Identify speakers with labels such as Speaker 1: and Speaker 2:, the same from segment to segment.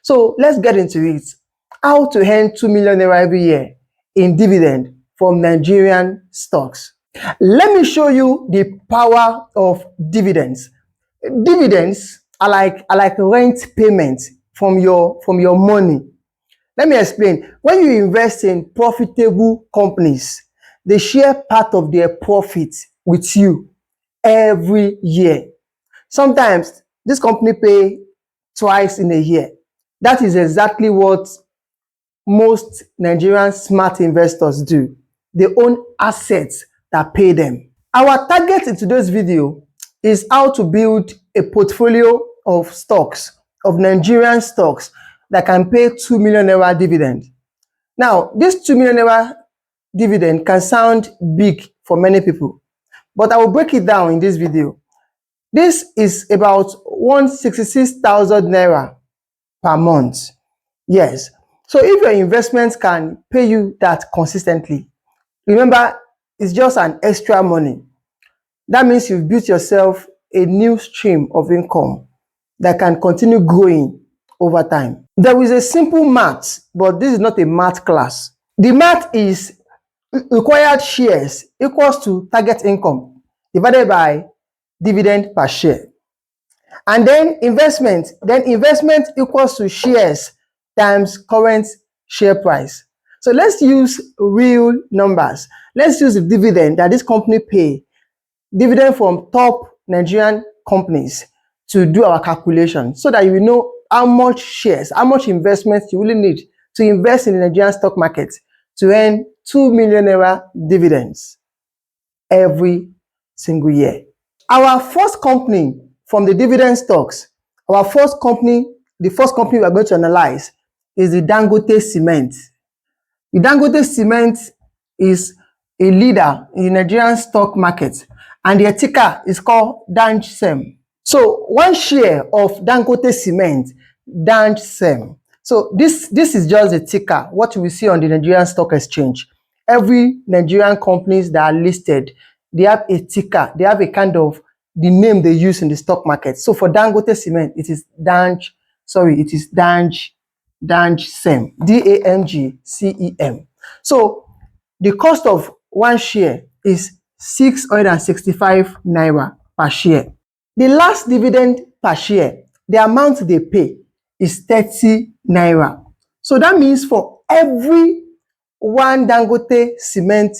Speaker 1: So let's get into it. How to earn 2 million naira every year in dividend from Nigerian stocks. Let me show you the power of dividends. Dividends are like rent payment from your money. Let me explain. When you invest in profitable companies, they share part of their profit with you every year. Sometimes this company pay twice in a year. That is exactly what most Nigerian smart investors do. They own assets that pay them. Our target in today's video is how to build a portfolio of stocks, of Nigerian stocks that can pay 2 million naira dividend. Now, this 2 million naira dividend can sound big for many people, but I will break it down in this video. This is about 166,000 naira per month. Yes. So if your investments can pay you that consistently, remember, it's just an extra money. That means you've built yourself a new stream of income that can continue growing over time. There is a simple math, but this is not a math class. The math is required shares equals to target income divided by dividend per share. And then investment equals to shares times current share price. So let's use real numbers. Let's use the dividend that this company pay, dividend from top Nigerian companies, to do our calculation so that you will know how much shares, how much investments you really need to invest in the Nigerian stock market to earn 2 million naira dividends every single year. Our first company from the dividend stocks, the first company we are going to analyze is the Dangote Cement. The Dangote Cement is a leader in the Nigerian stock market, and their ticker is called DANGSEM. So one share of Dangote Cement, DANGSEM. So this is just the ticker, what we see on the Nigerian Stock Exchange. Every Nigerian companies that are listed, they have a ticker, they have a kind of the name they use in the stock market. So for Dangote Cement, it is DANGSEM, DANGCEM. So the cost of one share is 665 naira per share. The last dividend per share, the amount they pay is 30 naira. So that means for every one Dangote Cement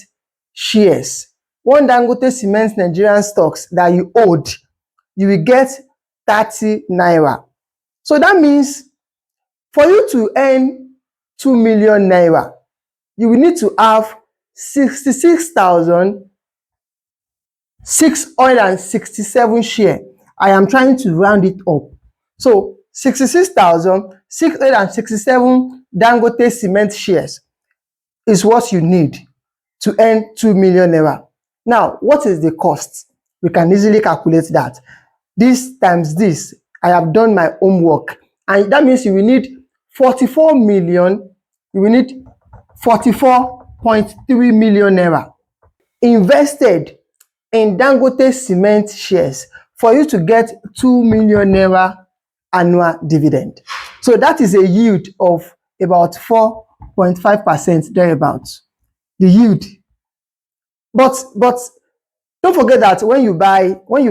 Speaker 1: shares, one Dangote Cement Nigerian stocks that you hold, you will get 30 naira. So that means for you to earn 2 million naira, you will need to have 66,667 shares. I am trying to round it up. So 66,667 Dangote Cement shares is what you need to earn 2 million naira. Now, what is the cost? We can easily calculate that. This times this, I have done my homework. And that means you will need 44 million, you will need 44.3 million naira invested in Dangote Cement shares for you to get 2 million naira annual dividend. So that is a yield of about 4.5% thereabouts. The yield. But don't forget that when you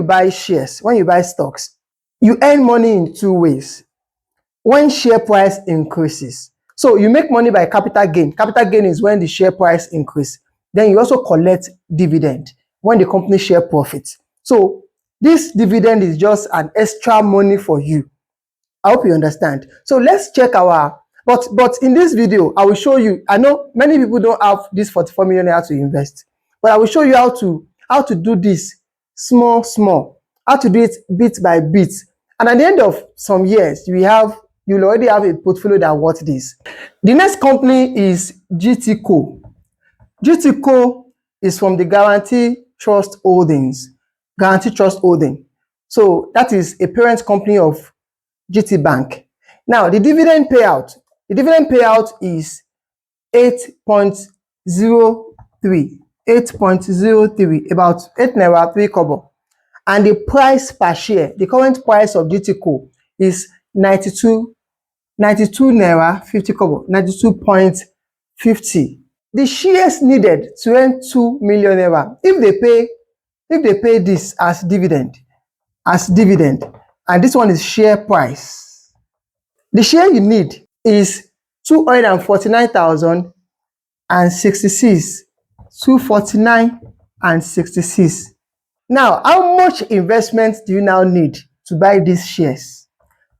Speaker 1: buy shares, when you buy stocks, you earn money in two ways. When share price increases. So you make money by capital gain. Capital gain is when the share price increases. Then you also collect dividend when the company share profits. So this dividend is just an extra money for you. I hope you understand. So let's check but in this video, I will show you. I know many people don't have this 44 million naira to invest, but I will show you how to do this small, how to do it bit by bit. And at the end of some years, you'll already have a portfolio that worth this. The next company is GTCO. GTCO is from the Guarantee Trust Holdings. Guarantee Trust Holding. So that is a parent company of GT Bank. Now the dividend payout is 8.03, about 8 naira 3 kobo. And the price per share, the current price of GTCO is 92 92 naira 50 kobo, 92.50. The shares needed to earn 2 million naira, if they pay this as dividend, and this one is share price, the share you need is 249,066. 249.66. Now, how much investment do you now need to buy these shares?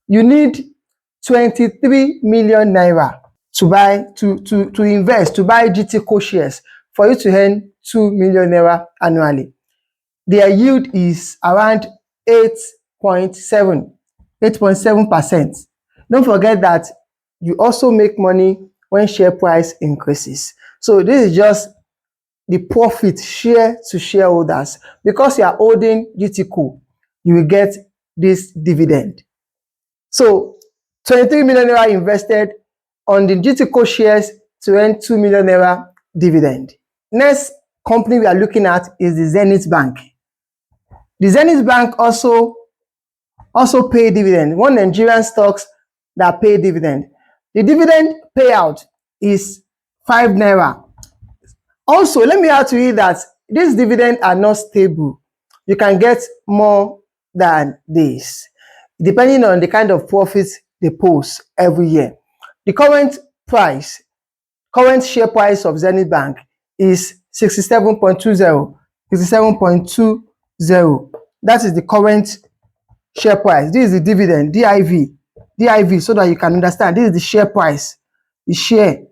Speaker 1: You need 23 million naira to invest, to buy GTCO shares for you to earn 2 million naira annually. Their yield is around 8.7%. Don't forget that you also make money when share price increases. So this is just the profit share to shareholders. Because you are holding GTCO, you will get this dividend. So 23 million naira invested on the GTCO shares to earn 2 million naira dividend. Next company we are looking at is the Zenith Bank. The Zenith Bank also pay dividend. One Nigerian stocks that pay dividend. The dividend payout is 5 naira. Also, let me add to you that these dividends are not stable. You can get more than this, depending on the kind of profits they post every year. The current share price of Zenith Bank is 67.20. 67.20. That is the current share price. This is the dividend, div, so that you can understand. This is the share price, the share.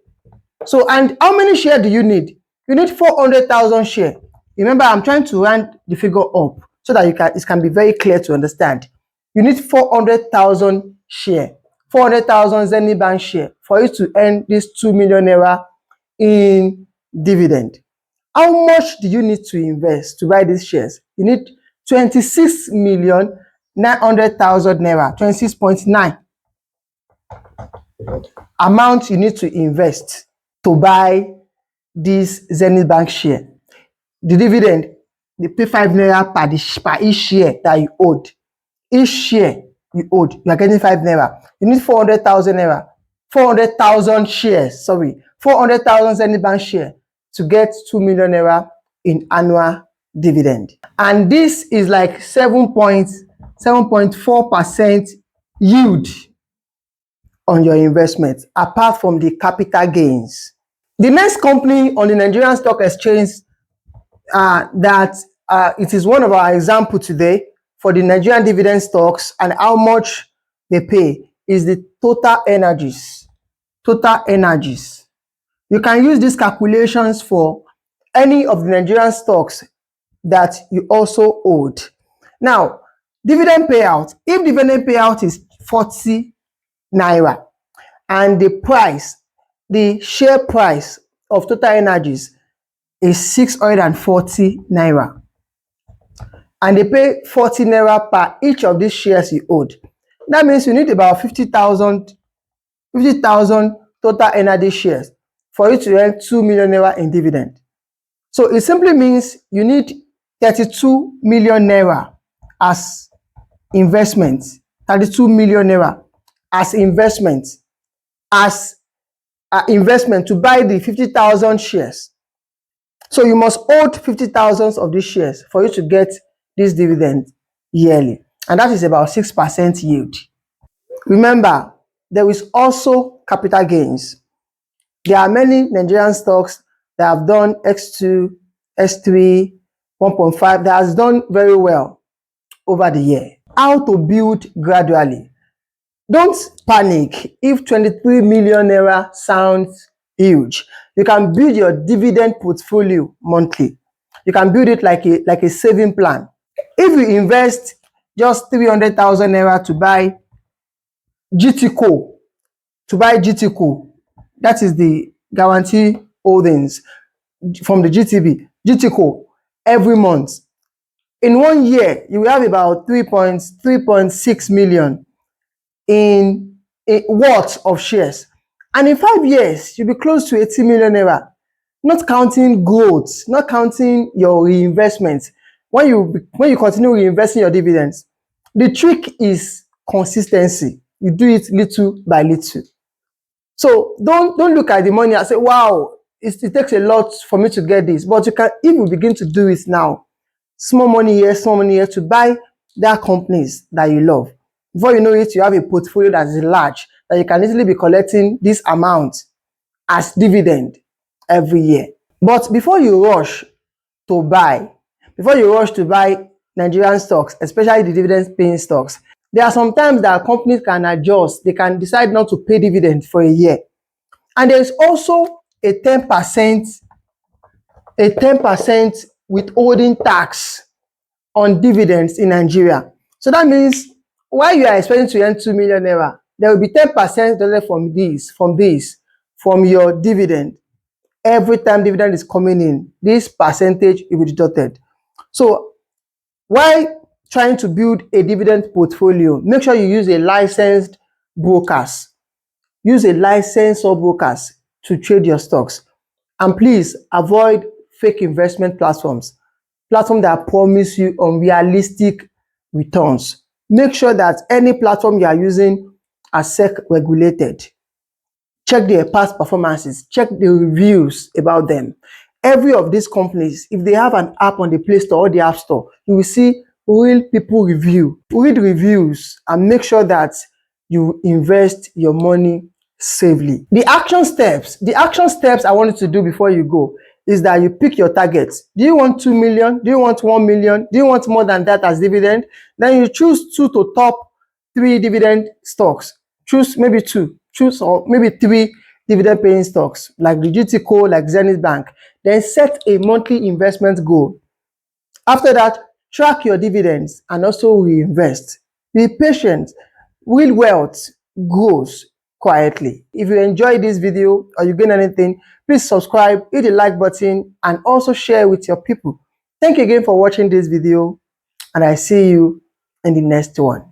Speaker 1: So, and how many shares do you need? You need 400,000 shares. Remember, I'm trying to round the figure up so that it can be very clear to understand. You need 400,000 shares, 400,000 Zenith Bank share for you to earn this 2 million naira in dividend. How much do you need to invest to buy these shares? You need 26,900,000 naira, 26.9 amount you need to invest to buy this Zenith Bank share. The dividend, they pay 5 naira per each share that you hold. Each share you hold, you are getting 5 naira. You need 400,000 naira, 400,000 shares, 400,000 Zenith Bank share to get 2 million naira in annual dividend. And this is like 7.4% yield on your investment, apart from the capital gains. The next company on the Nigerian Stock Exchange it is one of our examples today for the Nigerian dividend stocks and how much they pay is the Total Energies. Total Energies. You can use these calculations for any of the Nigerian stocks that you also hold. Now, dividend payout. If dividend payout is 40 naira and the share price of Total Energies is 640 naira, and they pay 40 naira per each of these shares you hold, that means you need about 50,000 Total Energy shares for you to earn 2 million naira in dividend. So it simply means you need 32 million naira as investment. 32 million naira as investment, to buy the 50,000 shares. So you must hold 50,000 of these shares for you to get this dividend yearly, and that is about 6% yield. Remember, there is also capital gains. There are many Nigerian stocks that have done X2, S3, 1.5 that has done very well over the year. How to build gradually. Don't panic if 23 million naira sounds huge. You can build your dividend portfolio monthly. You can build it like a saving plan. If you invest just 300,000 naira to buy GTCO, that is the guarantee holdings from the GTCO every month. In 1 year, you will have about 3.6 million in worth of shares. And in 5 years, you'll be close to 80 million naira. Not counting growth, not counting your reinvestment. When you continue reinvesting your dividends, the trick is consistency. You do it little by little. So don't look at the money and say, wow, it takes a lot for me to get this. But you can, if you begin to do it now, small money here to buy that companies that you love. Before you know it, you have a portfolio that is large, that you can easily be collecting this amount as dividend every year. But before you rush to buy Nigerian stocks, especially the dividend-paying stocks, there are some times that companies can adjust. They can decide not to pay dividend for a year. And there's also a 10% withholding tax on dividends in Nigeria. So that means while you are expecting to earn 2 million naira, there will be 10% deducted from your dividend. Every time dividend is coming in, this percentage will be deducted. So while trying to build a dividend portfolio, make sure you use a licensed brokers. Use a licensed brokers to trade your stocks. And please avoid fake investment platforms that promise you unrealistic returns. Make sure that any platform you are using are SEC regulated. Check their past performances, check the reviews about them. Every of these companies, if they have an app on the Play Store or the App Store, you will see real people review. Read reviews and make sure that you invest your money safely. The action steps I want you to do before you go is that you pick your targets. Do you want 2 million? Do you want 1 million? Do you want more than that as dividend? Then you choose 2 to top 3 dividend stocks. Choose maybe 2. Choose or maybe 3 dividend paying stocks like the GTCO, like Zenith Bank. Then set a monthly investment goal. After that, track your dividends and also reinvest. Be patient. Real wealth grows quietly. If you enjoyed this video or you gain anything, please subscribe, hit the like button, and also share with your people. Thank you again for watching this video, and I see you in the next one.